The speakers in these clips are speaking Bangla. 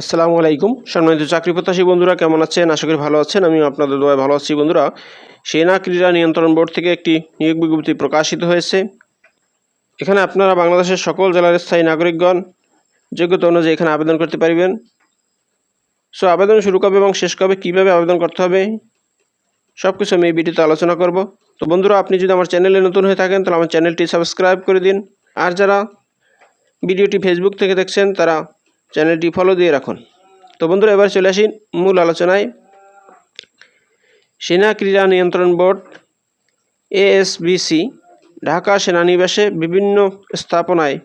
আসসালামু আলাইকুম। সম্মানিত চাকরি প্রত্যাশী বন্ধুরা কেমন আছেন? আশা করি ভালো আছেন। আমিও আপনাদের দোয়ায় ভালো আছি বন্ধুরা। সেনা ক্রীড়া নিয়ন্ত্রণ বোর্ড থেকে একটি নিয়োগ বিজ্ঞপ্তি প্রকাশিত হয়েছে। এখানে আপনারা বাংলাদেশের সকল জেলার স্থায়ী নাগরিকগণ যোগ্যতা অনুযায়ী এখানে আবেদন করতে পারবেন। আবেদন শুরু কবে এবং শেষ কবে, কীভাবে আবেদন করতে হবে, সব কিছু আমি এই ভিডিওতে আলোচনা করব। তো বন্ধুরা, আপনি যদি আমার চ্যানেলে নতুন হয়ে থাকেন তাহলে আমার চ্যানেলটি সাবস্ক্রাইব করে দিন। আর যারা ভিডিওটি ফেসবুক থেকে দেখছেন তারা চ্যানেলটি ফলো দিয়ে রাখুন। তো বন্ধুরা, এবার চলে আসি মূল আলোচনায়। সেনা ক্রীড়া নিয়ন্ত্রণ বোর্ড এএসবিসি ঢাকা সেনানিবাসে বিভিন্ন স্থাপনায়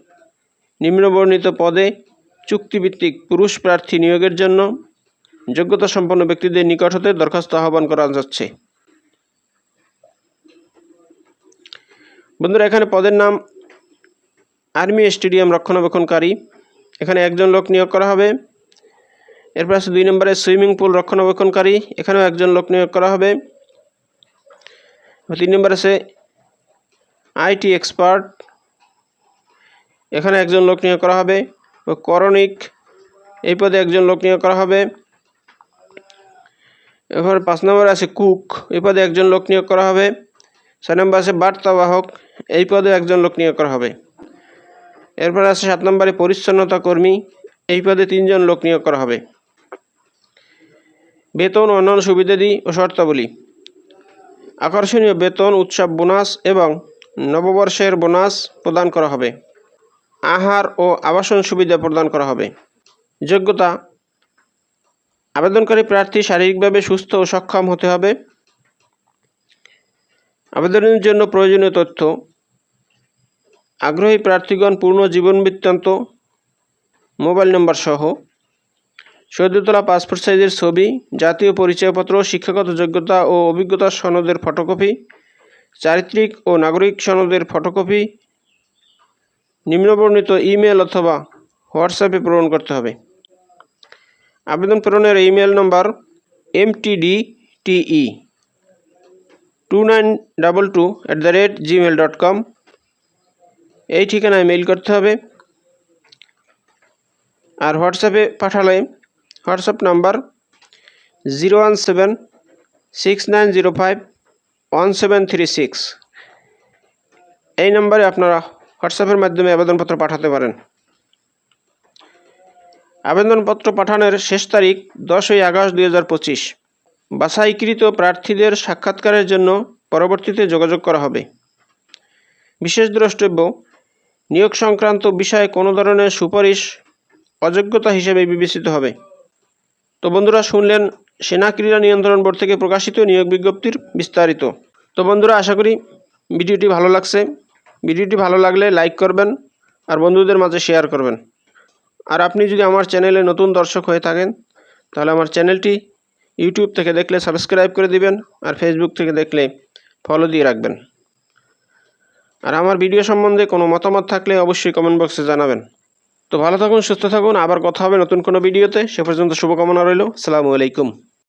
নিম্নবর্ণিত পদে চুক্তিভিত্তিক পুরুষ প্রার্থী নিয়োগের জন্য যোগ্যতা সম্পন্ন ব্যক্তিদের নিকট হতে দরখাস্ত আহ্বান করা যাচ্ছে। বন্ধুরা, এখানে পদের নাম আর্মি স্টেডিয়াম রক্ষণাবেক্ষণকারী, এখানে একজন লোক নিয়োগ করা হবে। এরপর আছে 2 নম্বরে সুইমিং পুল রক্ষণাবেক্ষণকারী, এখানেও একজন লোক নিয়োগ করা হবে। 3 নম্বর আছে আইটি এক্সপার্ট, এখানে একজন লোক নিয়োগ করা হবে। করণিক, এই পদে একজন লোক নিয়োগ করা হবে। এরপর 5 নম্বরে আছে কুক, এই পদে একজন লোক নিয়োগ করা হবে। 6 নম্বর আছে বার্তাবাহক, এই পদে একজন লোক নিয়োগ করা হবে। এরপর আছে 7 নম্বরে পরিচ্ছন্নতা কর্মী, এই পদে 3 জন লোক নিয়োগ করা হবে। বেতন ও অন্যান্য সুবিধাদি ও শর্তাবলী: আকর্ষণীয় বেতন, উৎসব বোনাস এবং নববর্ষের বোনাস প্রদান করা হবে। আহার ও আবাসন সুবিধা প্রদান করা হবে। যোগ্যতা: আবেদনকারী প্রার্থী শারীরিকভাবে সুস্থ ও সক্ষম হতে হবে। আবেদনের জন্য প্রয়োজনীয় তথ্য: আগ্রহী প্রার্থীগণ পূর্ণ জীবন বৃত্তান্ত, মোবাইল নম্বর সহ, সদ্য তোলা পাসপোর্ট সাইজের ছবি, জাতীয় পরিচয়পত্র, শিক্ষাগত যোগ্যতা ও অভিজ্ঞতার সনদের ফটোকপি, চারিত্রিক ও নাগরিক সনদের ফটোকপি নিম্নবর্ণিত ইমেল অথবা হোয়াটসঅ্যাপে প্রেরণ করতে হবে। আবেদন প্রেরণের ইমেল নম্বর mtde2922@gmail.com, এই ঠিকানায় মেইল করতে হবে। আর হোয়াটসঅ্যাপে পাঠালে হোয়াটসঅ্যাপ নাম্বার 01769051736, এই নম্বরে আপনারা হোয়াটসঅ্যাপের মাধ্যমে আবেদনপত্র পাঠাতে পারেন। আবেদনপত্র পাঠানোর শেষ তারিখ 10ই আগস্ট 2025। বাছাইকৃত প্রার্থীদের সাক্ষাৎকারের জন্য পরবর্তীতে যোগাযোগ করা হবে। বিশেষ দ্রষ্টব্য: নিয়োগ সংক্রান্ত বিষয়ে কোনো ধরনের সুপারিশ অযোগ্যতা হিসেবে বিবেচিত হবে। তো বন্ধুরা, শুনলেন সেনা ক্রীড়া নিয়ন্ত্রণ বোর্ড থেকে প্রকাশিত নিয়োগ বিজ্ঞপ্তির বিস্তারিত। তো বন্ধুরা, আশা করি ভিডিওটি ভালো লাগছে। ভিডিওটি ভালো লাগলে লাইক করবেন আর বন্ধুদের মাঝে শেয়ার করবেন। আর আপনি যদি আমার চ্যানেলে নতুন দর্শক হয়ে থাকেন তাহলে আমার চ্যানেলটি ইউটিউব থেকে দেখলে সাবস্ক্রাইব করে দিবেন, আর ফেসবুক থেকে দেখলে ফলো দিয়ে রাখবেন। আর আমার ভিডিও সম্বন্ধে কোনো মতামত থাকলে অবশ্যই কমেন্ট বক্সে জানাবেন। তো ভালো থাকুন, সুস্থ থাকুন, আবার কথা হবে নতুন কোনো ভিডিওতে। সে পর্যন্ত শুভকামনা রইল। আসসালামু আলাইকুম।